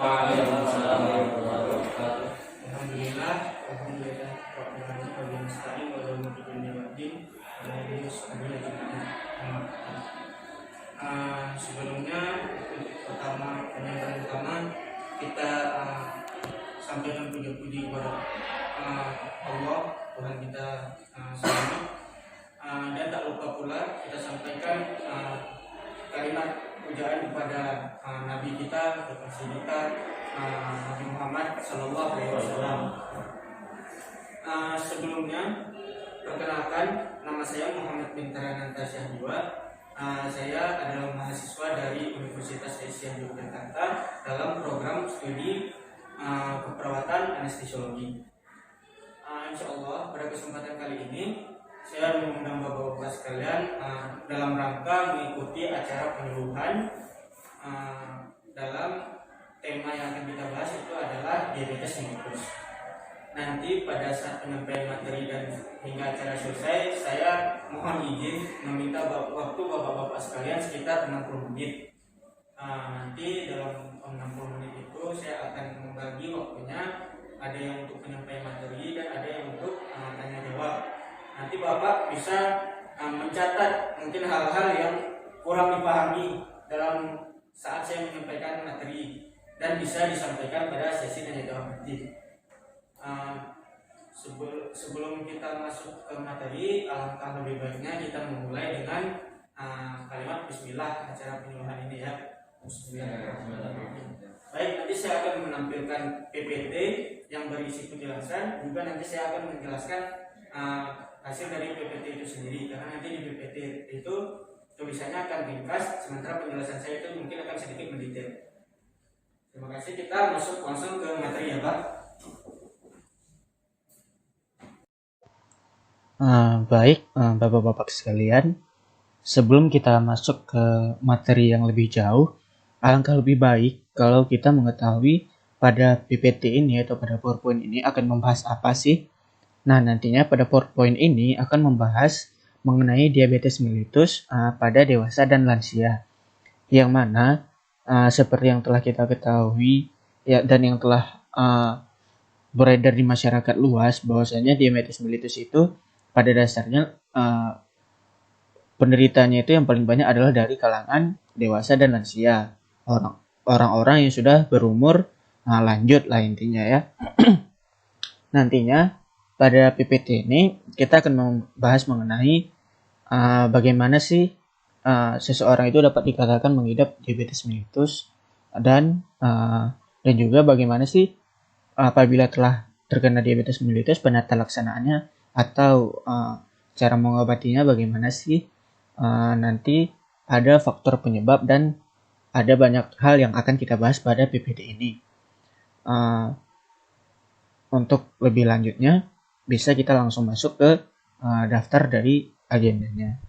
Waalaikumsalam warahmatullahi wabarakatuh. Alhamdulillah, alhamdulillah. Rabbil alamin wa bihi nasta'in wa la ilaha illa waddin wa la ilaha sebelumnya penyampaian pertama kita sampaikan puji-puji kepada Allah Tuhan kita semua, dan tak lupa pula kita sampaikan kalimat pujaan kepada Nabi kita, kekasih kita, Nabi Muhammad Sallallahu Alaihi Wasallam. Sebelumnya, perkenalkan, nama saya Muhammad bin Tarananta Syahdiwa. Saya adalah mahasiswa dari Universitas Aisyah Yogyakarta dalam program studi keperawatan anestesiologi. Insya Allah pada kesempatan kali ini saya mengundang bapak-bapak sekalian dalam rangka mengikuti acara penyuluhan dalam tema yang akan kita bahas, itu adalah diabetes mellitus. Nanti pada saat penyampaian materi dan hingga acara selesai, saya mohon izin meminta waktu bapak-bapak sekalian sekitar 60 menit. Nanti dalam 60 menit itu saya akan membagi waktunya, ada yang untuk penyampaian materi dan ada yang untuk tanya jawab. Nanti bapak bisa mencatat mungkin hal-hal yang kurang dipahami dalam saat saya menyampaikan materi dan bisa disampaikan pada sesi tanya jawab nanti. Sebelum kita masuk ke materi, alangkah lebih baiknya kita memulai dengan kalimat Bismillah acara penyuluhan ini ya. Bismillahirrahmanirrahim. Baik, nanti saya akan menampilkan PPT yang berisi penjelasan, juga nanti saya akan menjelaskan hasil dari PPT itu sendiri, karena nanti di PPT itu tulisannya akan ringkas, sementara penjelasan saya itu mungkin akan sedikit mendetail. Terima kasih, kita masuk langsung ke materi ya Pak. Baik, bapak-bapak sekalian, sebelum kita masuk ke materi yang lebih jauh, alangkah lebih baik kalau kita mengetahui pada PPT ini atau pada PowerPoint ini akan membahas apa sih. Nah, nantinya pada PowerPoint ini akan membahas mengenai diabetes mellitus pada dewasa dan lansia, yang mana seperti yang telah kita ketahui ya, dan yang telah beredar di masyarakat luas, bahwasanya diabetes mellitus itu pada dasarnya penderitanya itu yang paling banyak adalah dari kalangan dewasa dan lansia, orang-orang yang sudah berumur lanjut lah intinya ya. Nantinya pada PPT ini kita akan membahas mengenai bagaimana sih seseorang itu dapat dikatakan mengidap diabetes mellitus, dan juga bagaimana sih apabila telah terkena diabetes mellitus penata laksanaannya atau cara mengobatinya bagaimana sih. Nanti ada faktor penyebab dan ada banyak hal yang akan kita bahas pada PPT ini. Untuk lebih lanjutnya bisa kita langsung masuk ke daftar dari agendanya.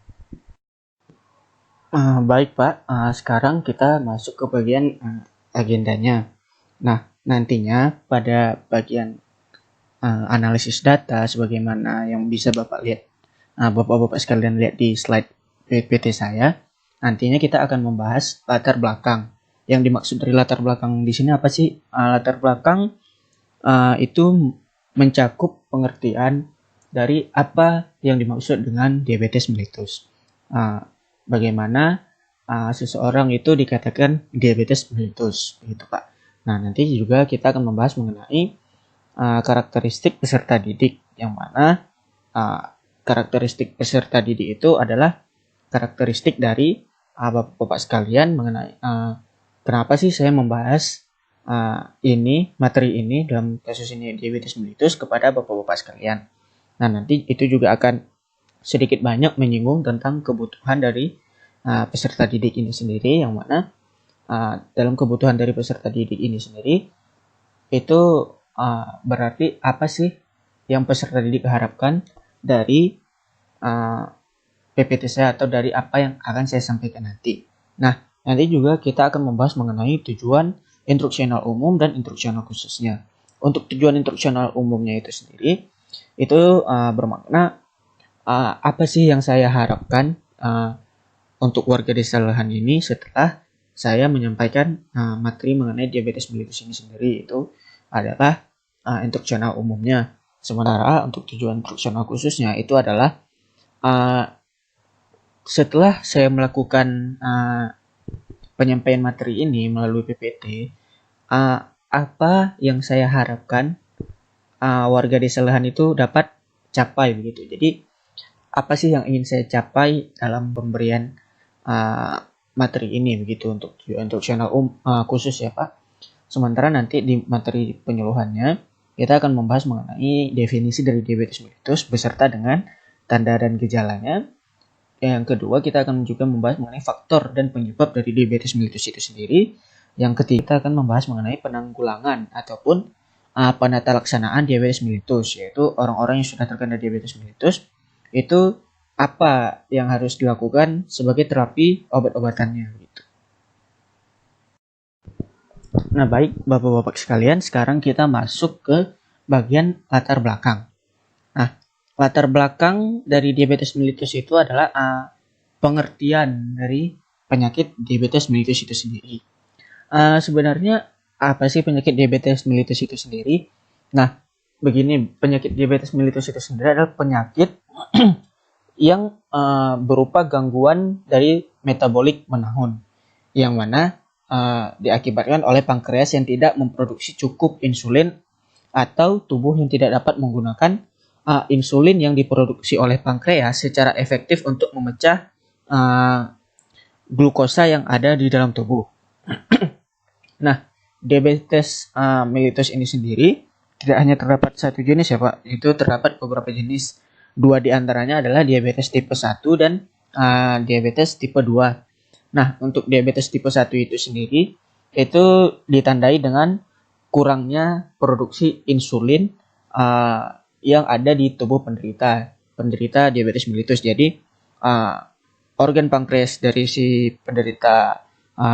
Baik Pak, sekarang kita masuk ke bagian agendanya. Nah, nantinya pada bagian analisis data sebagaimana yang bisa Bapak lihat, Bapak-bapak sekalian lihat di slide PPT saya, nantinya kita akan membahas latar belakang. Yang dimaksud dari latar belakang di sini apa sih? Latar belakang itu mencakup pengertian dari apa yang dimaksud dengan diabetes mellitus. Bagaimana seseorang itu dikatakan diabetes mellitus, gitu Pak. Nah, nanti juga kita akan membahas mengenai karakteristik peserta didik, yang mana karakteristik peserta didik itu adalah karakteristik dari bapak-bapak sekalian mengenai kenapa sih saya membahas materi ini dalam kasus ini diabetes mellitus kepada bapak-bapak sekalian. Nah, nanti itu juga akan sedikit banyak menyinggung tentang kebutuhan dari peserta didik ini sendiri, yang mana dalam kebutuhan dari peserta didik ini sendiri itu berarti apa sih yang peserta didik harapkan dari PPT saya atau dari apa yang akan saya sampaikan nanti. Nah, nanti juga kita akan membahas mengenai tujuan instruksional umum dan instruksional khususnya. Untuk tujuan instruksional umumnya itu sendiri, itu bermakna apa sih yang saya harapkan untuk warga desa Lehan ini setelah saya menyampaikan materi mengenai diabetes mellitus ini sendiri itu adalah instruksional umumnya. Sementara untuk tujuan instruksional khususnya itu adalah setelah saya melakukan penyampaian materi ini melalui PPT, apa yang saya harapkan warga desa Lehan itu dapat capai begitu. Jadi apa sih yang ingin saya capai dalam pemberian materi ini begitu untuk channel khusus ya Pak. Sementara nanti di materi penyuluhannya kita akan membahas mengenai definisi dari diabetes mellitus beserta dengan tanda dan gejalanya. Yang kedua kita akan juga membahas mengenai faktor dan penyebab dari diabetes mellitus itu sendiri. Yang ketiga kita akan membahas mengenai penanggulangan ataupun penata laksanaan diabetes mellitus, yaitu orang-orang yang sudah terkena diabetes mellitus itu apa yang harus dilakukan sebagai terapi obat-obatannya gitu. Nah baik Bapak-Bapak sekalian, sekarang kita masuk ke bagian latar belakang. Nah latar belakang dari diabetes mellitus itu adalah pengertian dari penyakit diabetes mellitus itu sendiri. Sebenarnya apa sih penyakit diabetes mellitus itu sendiri? Nah begini, penyakit diabetes mellitus itu sendiri adalah penyakit yang berupa gangguan dari metabolik menahun, yang mana diakibatkan oleh pankreas yang tidak memproduksi cukup insulin atau tubuh yang tidak dapat menggunakan insulin yang diproduksi oleh pankreas secara efektif untuk memecah glukosa yang ada di dalam tubuh. Nah, diabetes mellitus ini sendiri tidak hanya terdapat satu jenis ya Pak, itu terdapat beberapa jenis. Dua di antaranya adalah diabetes tipe 1 dan diabetes tipe 2. Nah, untuk diabetes tipe 1 itu sendiri itu ditandai dengan kurangnya produksi insulin yang ada di tubuh penderita diabetes mellitus. Jadi organ pankreas dari si penderita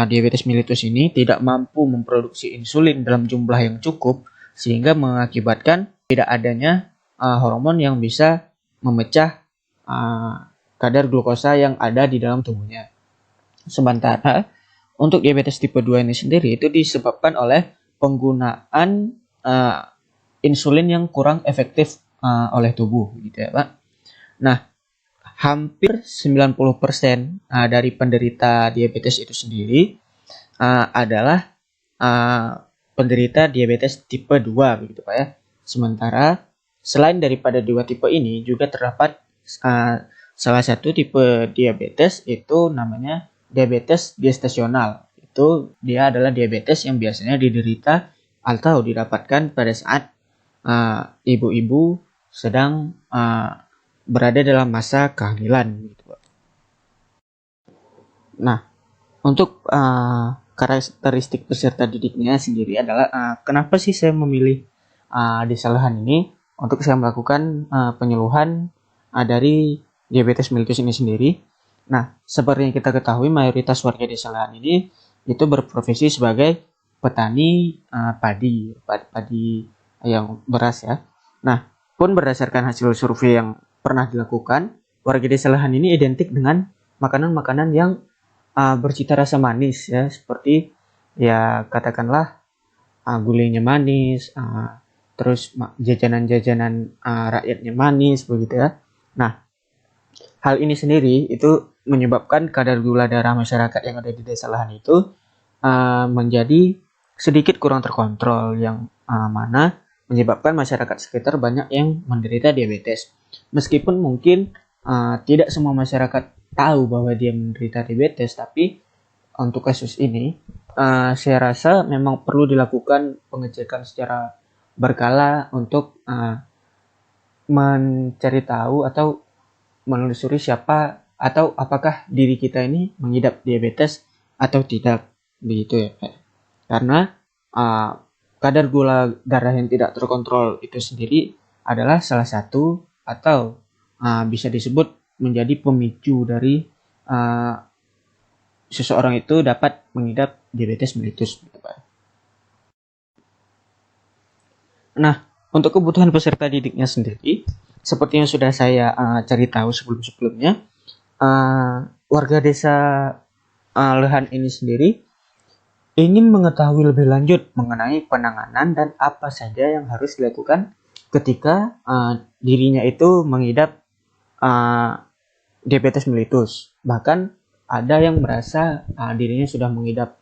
diabetes mellitus ini tidak mampu memproduksi insulin dalam jumlah yang cukup sehingga mengakibatkan tidak adanya hormon yang bisa memecah kadar glukosa yang ada di dalam tubuhnya. Sementara untuk diabetes tipe 2 ini sendiri itu disebabkan oleh penggunaan insulin yang kurang efektif oleh tubuh gitu ya Pak. Nah, hampir 90% dari penderita diabetes itu sendiri adalah penderita diabetes tipe 2 begitu Pak ya. Sementara selain daripada dua tipe ini juga terdapat salah satu tipe diabetes itu namanya diabetes gestasional. Itu dia adalah diabetes yang biasanya diderita atau didapatkan pada saat ibu-ibu sedang berada dalam masa kehamilan gitu Pak. Nah, untuk karakteristik peserta didiknya sendiri adalah kenapa sih saya memilih desa Lehan ini untuk saya melakukan penyuluhan dari diabetes mellitus ini sendiri. Nah, seperti yang kita ketahui mayoritas warga desa Lehan ini itu berprofesi sebagai petani padi yang beras ya. Nah, pun berdasarkan hasil survei yang pernah dilakukan, warga desa Lehan ini identik dengan makanan-makanan yang bercita rasa manis ya, seperti ya katakanlah gulainya manis, terus jajanan-jajanan rakyatnya manis begitu ya. Nah, hal ini sendiri itu menyebabkan kadar gula darah masyarakat yang ada di desa Lehan itu menjadi sedikit kurang terkontrol, yang mana menyebabkan masyarakat sekitar banyak yang menderita diabetes. Meskipun mungkin tidak semua masyarakat tahu bahwa dia menderita diabetes, tapi untuk kasus ini saya rasa memang perlu dilakukan pengecekan secara berkala untuk mencari tahu atau menelusuri siapa atau apakah diri kita ini mengidap diabetes atau tidak begitu ya Pak. Karena kadar gula darah yang tidak terkontrol itu sendiri adalah salah satu atau bisa disebut menjadi pemicu dari seseorang itu dapat mengidap diabetes mellitus. Nah, untuk kebutuhan peserta didiknya sendiri, seperti yang sudah saya cari tahu sebelum-sebelumnya, warga desa Lehan ini sendiri ingin mengetahui lebih lanjut mengenai penanganan dan apa saja yang harus dilakukan ketika dirinya itu mengidap diabetes mellitus. Bahkan ada yang merasa dirinya sudah mengidap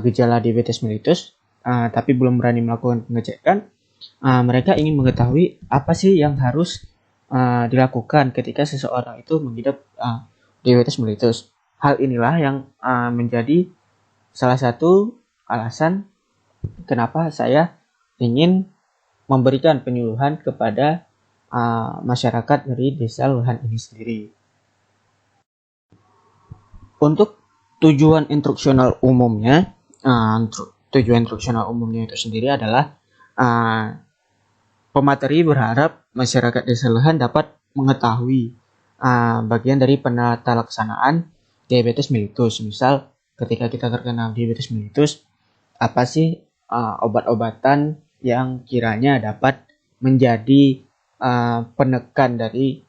gejala diabetes mellitus, tapi belum berani melakukan pengecekan. Mereka ingin mengetahui apa sih yang harus dilakukan ketika seseorang itu mengidap diabetes mellitus. Hal inilah yang menjadi salah satu alasan kenapa saya ingin memberikan penyuluhan kepada masyarakat dari Desa Leluhan ini sendiri. Untuk tujuan instruksional umumnya, itu sendiri adalah pemateri berharap masyarakat Desa Leluhan dapat mengetahui bagian dari penata laksanaan diabetes mellitus. Misal ketika kita terkena diabetes mellitus, apa sih obat-obatan yang kiranya dapat menjadi penekan dari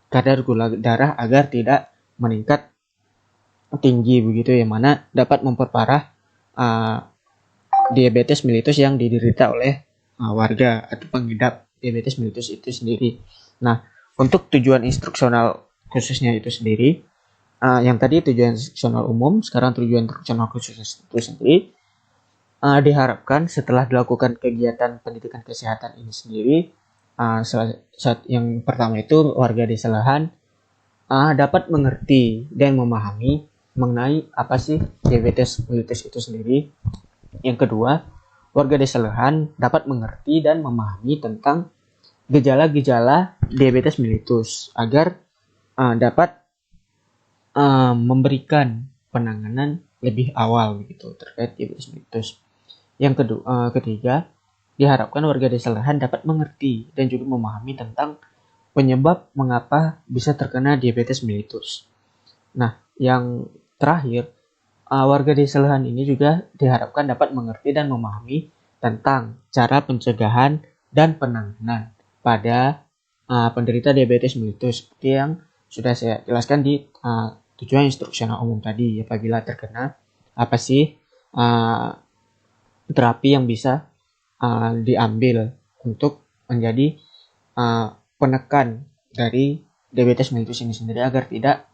kadar gula darah agar tidak meningkat tinggi begitu, yang mana dapat memperparah diabetes mellitus yang diderita oleh warga atau pengidap diabetes mellitus itu sendiri. Nah, untuk tujuan instruksional khususnya itu sendiri, yang tadi tujuan instruksional umum, sekarang tujuan instruksional khusus itu sendiri, diharapkan setelah dilakukan kegiatan pendidikan kesehatan ini sendiri, saat yang pertama itu warga Desa Leluhan dapat mengerti dan memahami mengenai apa sih diabetes mellitus itu sendiri. Yang kedua, warga Desa Leluhan dapat mengerti dan memahami tentang gejala-gejala diabetes mellitus agar dapat memberikan penanganan lebih awal gitu terkait diabetes mellitus. Yang ketiga, diharapkan warga Desa Leluhan dapat mengerti dan juga memahami tentang penyebab mengapa bisa terkena diabetes mellitus. Nah, yang terakhir, warga Desa Leluhan ini juga diharapkan dapat mengerti dan memahami tentang cara pencegahan dan penanganan pada penderita diabetes mellitus seperti yang sudah saya jelaskan di tujuan instruksional umum tadi. Apabila terkena, apa sih terapi yang bisa diambil untuk menjadi penekan dari diabetes mellitus ini sendiri agar tidak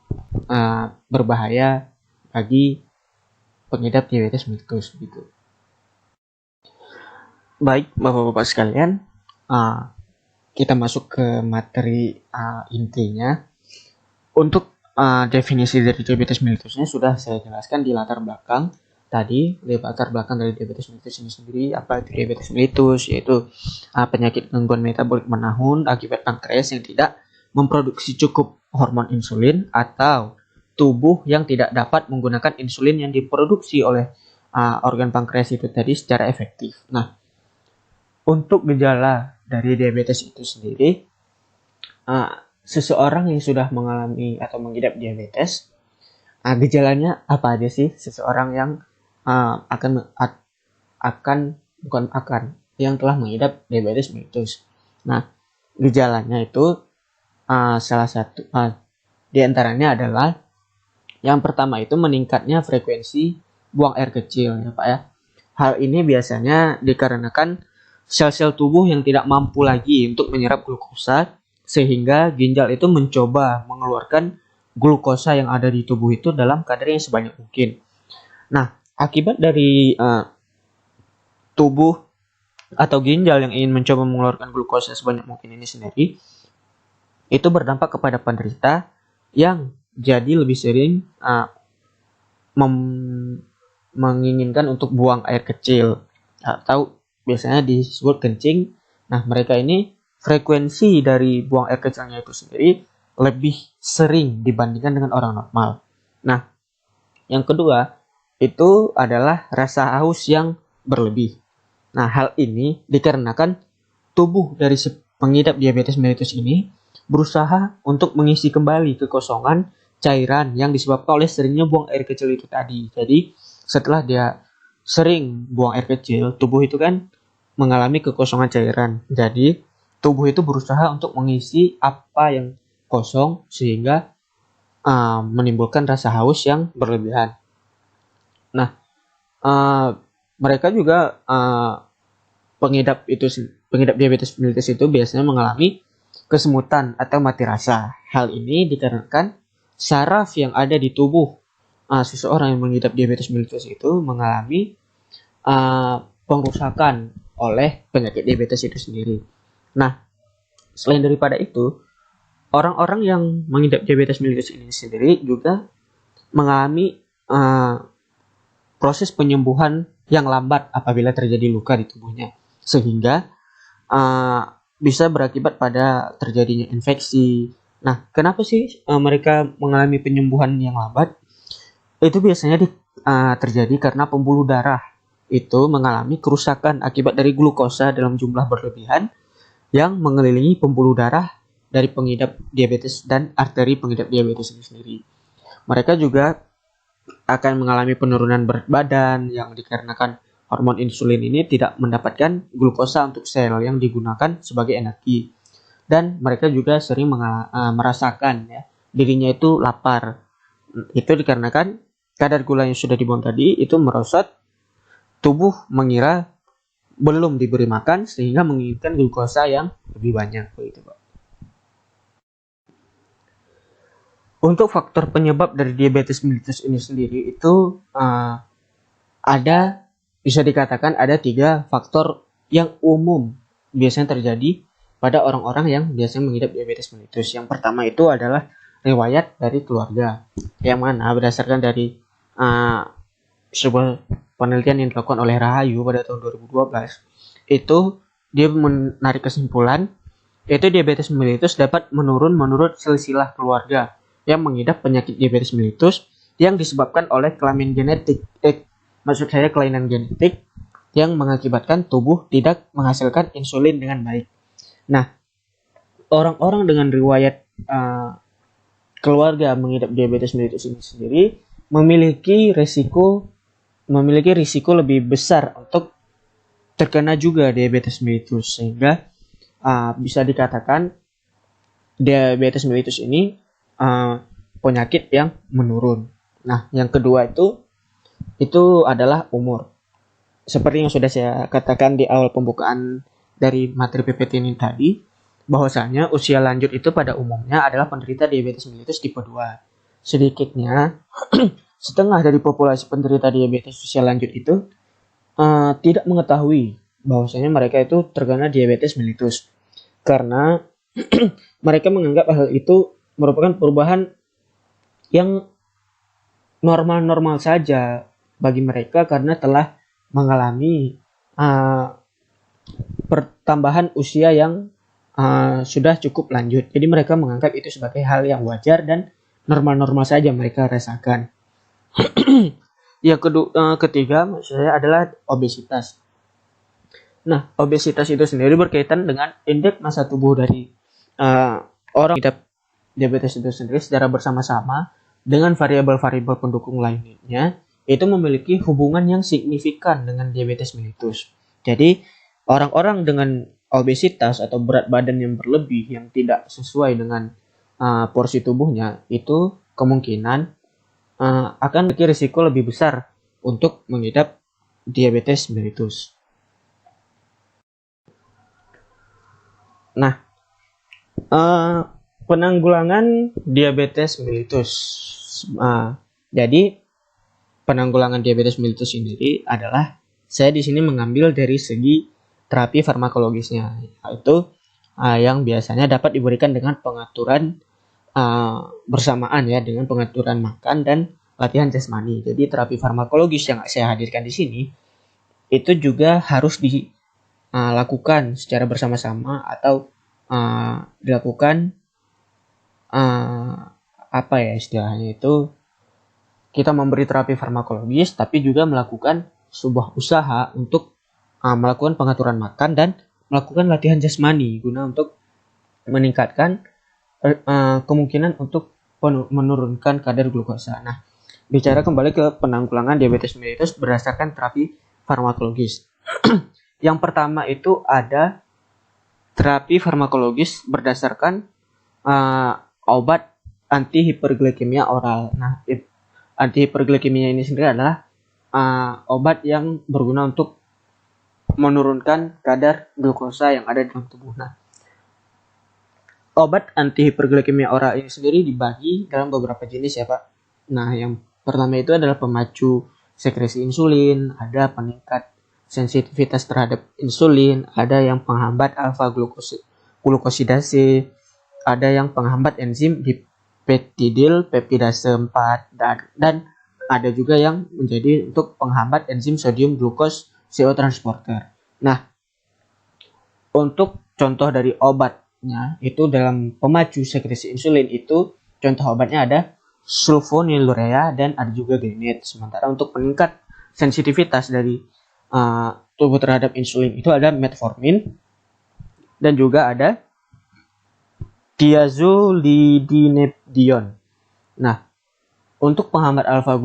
berbahaya bagi pengidap diabetes mellitus gitu. Baik, Bapak-bapak sekalian, kita masuk ke materi intinya. Untuk definisi dari diabetes mellitusnya sudah saya jelaskan di latar belakang tadi. Di latar belakang dari diabetes mellitus ini sendiri, apa itu diabetes mellitus, yaitu penyakit gangguan metabolik menahun akibat pankreas yang tidak memproduksi cukup hormon insulin atau tubuh yang tidak dapat menggunakan insulin yang diproduksi oleh organ pankreas itu tadi secara efektif. Nah, untuk gejala dari diabetes itu sendiri, seseorang yang sudah mengalami atau mengidap diabetes, gejalanya apa aja sih? Seseorang yang yang telah mengidap diabetes mellitus. Nah, gejalanya itu salah satu di antaranya adalah yang pertama itu meningkatnya frekuensi buang air kecil, ya Pak ya. Hal ini biasanya dikarenakan sel-sel tubuh yang tidak mampu lagi untuk menyerap glukosa, sehingga ginjal itu mencoba mengeluarkan glukosa yang ada di tubuh itu dalam kadar yang sebanyak mungkin. Nah, akibat dari tubuh atau ginjal yang ingin mencoba mengeluarkan glukosa sebanyak mungkin ini sendiri, itu berdampak kepada penderita yang jadi lebih sering menginginkan untuk buang air kecil atau biasanya disebut kencing. Nah, mereka ini frekuensi dari buang air kecilnya itu sendiri lebih sering dibandingkan dengan orang normal. Nah, yang kedua itu adalah rasa haus yang berlebih. Nah, hal ini dikarenakan tubuh dari si pengidap diabetes mellitus ini berusaha untuk mengisi kembali kekosongan cairan yang disebabkan oleh seringnya buang air kecil itu tadi. Jadi, setelah dia sering buang air kecil, tubuh itu kan mengalami kekosongan cairan. Jadi, tubuh itu berusaha untuk mengisi apa yang kosong sehingga menimbulkan rasa haus yang berlebihan. Nah, uh, mereka juga pengidap diabetes mellitus itu biasanya mengalami kesemutan atau mati rasa. Hal ini dikarenakan saraf yang ada di tubuh seseorang yang mengidap diabetes mellitus itu mengalami pengrusakan oleh penyakit diabetes itu sendiri. Nah, selain daripada itu, orang-orang yang mengidap diabetes mellitus ini sendiri juga mengalami proses penyembuhan yang lambat apabila terjadi luka di tubuhnya, sehingga bisa berakibat pada terjadinya infeksi. Nah, kenapa sih mereka mengalami penyembuhan yang lambat? Itu biasanya terjadi karena pembuluh darah itu mengalami kerusakan akibat dari glukosa dalam jumlah berlebihan yang mengelilingi pembuluh darah dari pengidap diabetes dan arteri pengidap diabetes itu sendiri. Mereka juga akan mengalami penurunan berat badan yang dikarenakan hormon insulin ini tidak mendapatkan glukosa untuk sel yang digunakan sebagai energi. Dan mereka juga sering merasakan ya, dirinya itu lapar. Itu dikarenakan kadar gula yang sudah dibuang tadi itu merosot, tubuh mengira belum diberi makan sehingga menginginkan glukosa yang lebih banyak begitu, Pak. Untuk faktor penyebab dari diabetes mellitus ini sendiri itu bisa dikatakan ada 3 faktor yang umum biasanya terjadi pada orang-orang yang biasanya mengidap diabetes mellitus. Yang pertama itu adalah riwayat dari keluarga, yang mana berdasarkan dari sebuah penelitian yang dilakukan oleh Rahayu pada tahun 2012, itu dia menarik kesimpulan yaitu diabetes mellitus dapat menurun menurut silsilah keluarga yang mengidap penyakit diabetes mellitus yang disebabkan oleh kelainan genetik. Maksud saya kelainan genetik yang mengakibatkan tubuh tidak menghasilkan insulin dengan baik. Nah, orang-orang dengan riwayat keluarga mengidap diabetes mellitus ini sendiri memiliki risiko lebih besar untuk terkena juga diabetes mellitus, sehingga bisa dikatakan diabetes mellitus ini penyakit yang menurun. Nah, yang kedua itu adalah umur. Seperti yang sudah saya katakan di awal pembukaan dari materi PPT ini tadi, bahwasanya usia lanjut itu pada umumnya adalah penderita diabetes mellitus tipe 2. Sedikitnya setengah dari populasi penderita diabetes usia lanjut itu tidak mengetahui bahwasanya mereka itu terkena diabetes mellitus, karena mereka menganggap hal itu merupakan perubahan yang normal-normal saja bagi mereka karena telah mengalami pertambahan usia yang sudah cukup lanjut. Jadi mereka menganggap itu sebagai hal yang wajar dan normal-normal saja mereka rasakan. Yang ketiga maksudnya adalah obesitas. Nah, obesitas itu sendiri berkaitan dengan indeks massa tubuh dari orang yang diabetes itu sendiri secara bersama-sama dengan variabel-variabel pendukung lainnya itu memiliki hubungan yang signifikan dengan diabetes mellitus. Jadi, orang-orang dengan obesitas atau berat badan yang berlebih yang tidak sesuai dengan porsi tubuhnya itu kemungkinan akan memiliki risiko lebih besar untuk mengidap diabetes mellitus. Nah, penanggulangan diabetes mellitus. Jadi penanggulangan diabetes mellitus sendiri adalah saya di sini mengambil dari segi terapi farmakologisnya, yaitu yang biasanya dapat diberikan dengan pengaturan bersamaan ya dengan pengaturan makan dan latihan jasmani. Jadi terapi farmakologis yang saya hadirkan di sini itu juga harus dilakukan secara bersama-sama atau dilakukan apa ya istilahnya itu, kita memberi terapi farmakologis tapi juga melakukan sebuah usaha untuk melakukan pengaturan makan dan melakukan latihan jasmani guna untuk meningkatkan kemungkinan untuk menurunkan kadar glukosa. Nah, bicara kembali ke penanggulangan diabetes mellitus berdasarkan terapi farmakologis. Yang pertama itu ada terapi farmakologis berdasarkan obat anti hiperglikemia oral. Nah, anti hiperglikemia ini sendiri adalah obat yang berguna untuk menurunkan kadar glukosa yang ada dalam tubuh. Nah, obat anti hiperglikemia oral ini sendiri dibagi dalam beberapa jenis ya Pak. Nah, yang pertama itu adalah pemacu sekresi insulin, ada peningkat sensitivitas terhadap insulin, ada yang penghambat alfa glukosidase, ada yang penghambat enzim dipeptidil peptidase 4 dan ada juga yang menjadi untuk penghambat enzim sodium glukos CO transporter. Nah, untuk contoh dari obatnya itu dalam pemacu sekresi insulin itu contoh obatnya ada sulfonylurea dan ada juga glimepiride. Sementara untuk peningkat sensitivitas dari tubuh terhadap insulin itu ada metformin dan juga ada diazolidinedion. Nah, untuk penghambat alfa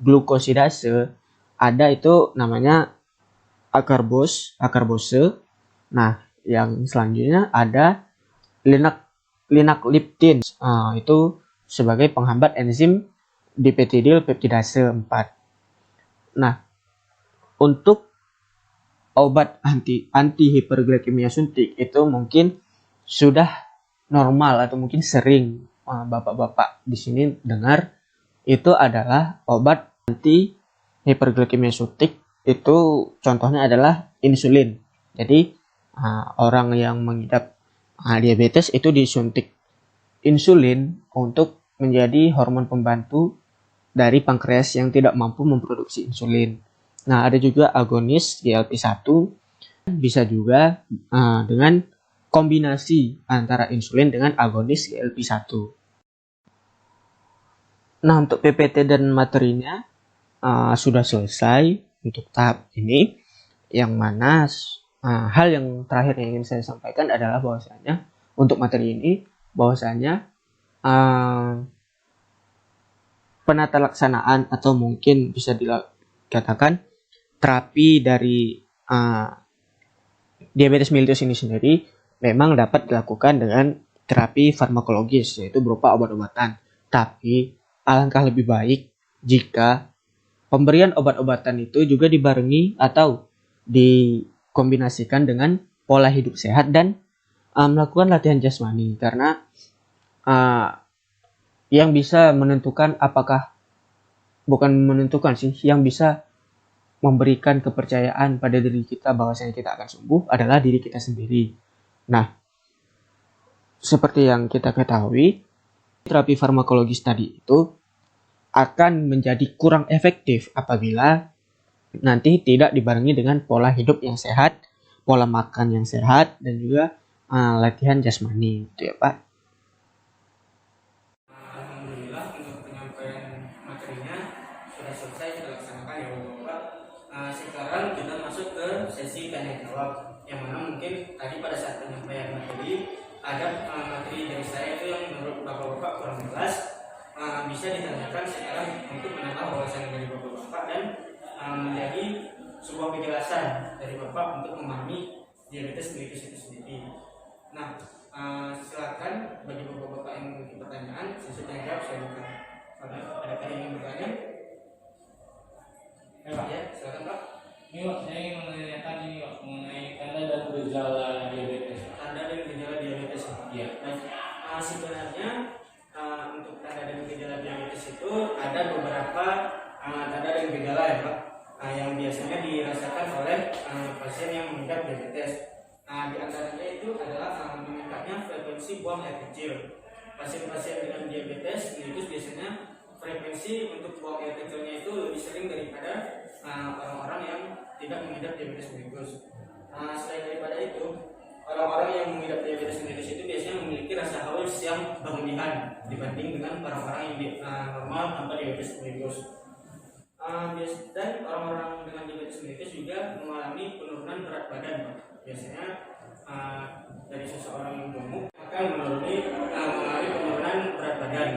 glukosidase ada itu namanya acarbose. Nah, yang selanjutnya ada linagliptin. Itu sebagai penghambat enzim dipeptidil peptidase 4. Nah, untuk obat anti hiperglikemia suntik itu mungkin sudah normal atau mungkin sering bapak-bapak di sini dengar itu adalah obat anti hiperglikemia suntik. Itu contohnya adalah insulin. Jadi orang yang mengidap diabetes itu disuntik insulin untuk menjadi hormon pembantu dari pankreas yang tidak mampu memproduksi insulin. Nah, ada juga agonis GLP-1, bisa juga dengan kombinasi antara insulin dengan agonis GLP-1. Nah, untuk PPT dan materinya sudah selesai untuk tahap ini, yang mana hal yang terakhir yang ingin saya sampaikan adalah bahwasanya untuk materi ini bahwasanya penata laksanaan atau mungkin bisa dikatakan terapi dari diabetes mellitus ini sendiri memang dapat dilakukan dengan terapi farmakologis, yaitu berupa obat-obatan. Tapi alangkah lebih baik jika pemberian obat-obatan itu juga dibarengi atau dikombinasikan dengan pola hidup sehat dan melakukan latihan jasmani, karena yang bisa menentukan yang bisa memberikan kepercayaan pada diri kita bahwasanya kita akan sembuh adalah diri kita sendiri. Nah, seperti yang kita ketahui, terapi farmakologis tadi itu akan menjadi kurang efektif apabila nanti tidak dibarengi dengan pola hidup yang sehat, pola makan yang sehat, dan juga latihan jasmani, gitu ya Pak. Alhamdulillah untuk penyampaian materinya sudah selesai, sudah laksanakan ya Bapak. Sekarang kita masuk ke sesi tanya jawab, yang mana mungkin tadi pada saat penyampaian materi ada materi dari saya itu yang menurut Bapak-Bapak kurang jelas, bisa ditanyakan sekarang untuk menambah wawasan dari Bapak-Bapak dan menjadi sebuah penjelasan dari Bapak untuk memahami diabetes mellitus itu sendiri. Nah, silakan bagi Bapak-Bapak yang memiliki pertanyaan, sesi tanya jawab saya buka. Ada yang ingin bertanya? Pak ya, silakan Pak. Ini Pak, saya ingin menanyakan ini Pak mengenai tanda dan gejala diabetes. Tanda dan gejala diabetes. Iya. Nah, sebenarnya untuk tanda dan gejala diabetes itu ada beberapa tanda dan gejala ya Pak, yang biasanya dirasakan oleh pasien yang mengidap diabetes. Di antaranya itu adalah meningkatnya frekuensi buang air kecil. Pasien-pasien dengan diabetes itu biasanya frekuensi untuk buang air kecilnya itu lebih sering daripada orang-orang yang tidak mengidap diabetes mellitus. Selain daripada itu, orang-orang yang mengidap diabetes mellitus itu biasanya memiliki rasa haus yang berlebihan dibanding dengan orang-orang yang normal tanpa diabetes mellitus. Dan orang-orang dengan diabetes mellitus juga mengalami penurunan berat badan. Biasanya dari seseorang yang gemuk akan mengalami penurunan berat badan.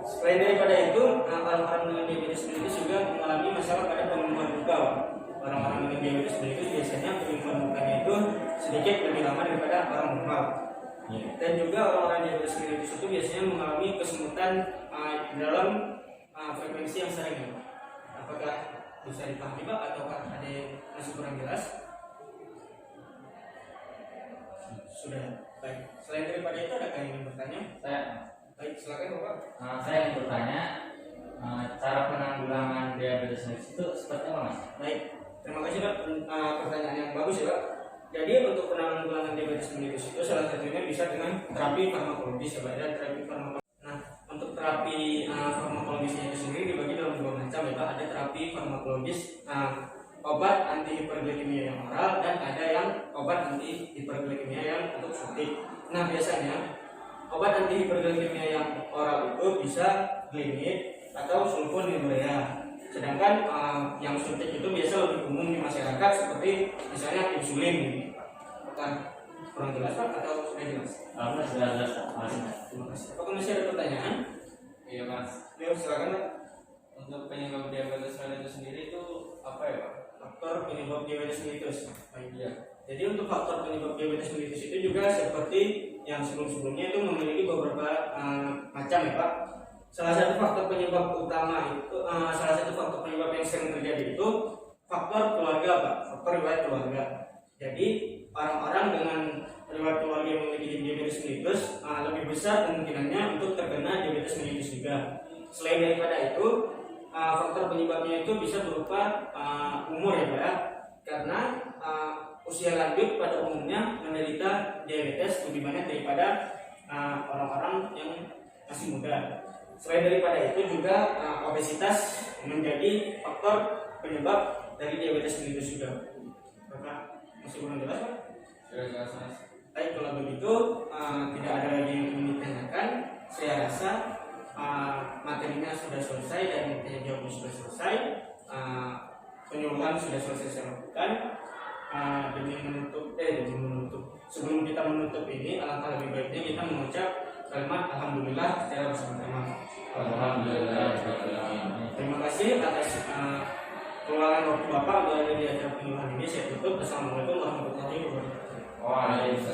Selain daripada itu, orang-orang dengan diabetes mellitus juga mengalami masalah pada penyembuhan luka. Orang-orang dengan diabetes mellitus biasanya penyembuhan lukanya itu sedikit lebih lama daripada orang normal. Dan juga orang-orang diabetes mellitus itu biasanya mengalami kesemutan dalam frekuensi yang sering. Apakah bisa dipahami Pak, ataukah ada yang masih kurang jelas? Sudah. Baik. Selain daripada itu adakah yang ingin bertanya? Saya, Baik, silakan Bapak. saya ingin bertanya, cara penanggulangan diabetes mellitus itu seperti apa Mas? Baik, terima kasih Pak. Pertanyaan yang bagus ya Pak. Jadi untuk penanggulangan diabetes mellitus itu salah satunya bisa dengan terapi farmakologis ya Pak. Ada terapi farmakologis. Nah, untuk terapi farmakologisnya itu sendiri dibagi dalam dua macam ya Pak. Ada terapi farmakologis obat anti hiperglikemia yang oral, dan ada yang obat anti hiperglikemia yang untuk suntik. Nah, biasanya obat anti hiperglikemia yang oral itu bisa glimid atau sulfonylurea. Sedangkan yang suntik itu biasa lebih umum di masyarakat, seperti misalnya insulin. Apakah kurang jelas Pak atau sudah jelas? Sudah jelas Mas. Terima kasih. Apakah masih ada pertanyaan? Iya Mas. Beliau silakan Pak. Untuk penyebab diabetes mellitus sendiri itu apa ya Pak? Faktor penyebab diabetes mellitus. Baik. Iya. Jadi untuk faktor penyebab diabetes mellitus itu juga seperti yang sebelum-sebelumnya itu memiliki beberapa macam ya Pak. Salah satu faktor penyebab utama itu, salah satu faktor penyebab yang sering terjadi itu faktor keluarga Pak, faktor riwayat keluarga. Jadi orang-orang dengan riwayat keluarga yang memiliki diabetes mellitus lebih besar kemungkinannya untuk terkena diabetes mellitus juga. Selain daripada itu, faktor penyebabnya itu bisa berupa umur ya Pak ya, karena usia lanjut pada umumnya menderita diabetes lebih banyak daripada orang-orang yang masih muda. Selain daripada itu juga obesitas menjadi faktor penyebab dari diabetes mellitus juga. Apakah masih kurang jelas Pak? Sudah jelas Mas. Baik, kalau begitu tidak ada lagi yang ingin ditanyakan. Saya rasa materinya sudah selesai dan tanya jawabnya sudah selesai. Penyuluhan sudah selesai saya lakukan. Demi menutup. Sebelum kita menutup ini, alangkah lebih baiknya kita mengucap kalimat alhamdulillah secara bersama-sama. Alhamdulillah. Terima kasih atas peluangan waktu Bapak untuk ada di acara penyuluhan ini. Saya tutup. Assalamualaikum warahmatullahi wabarakatuh. Waalaikumsalam.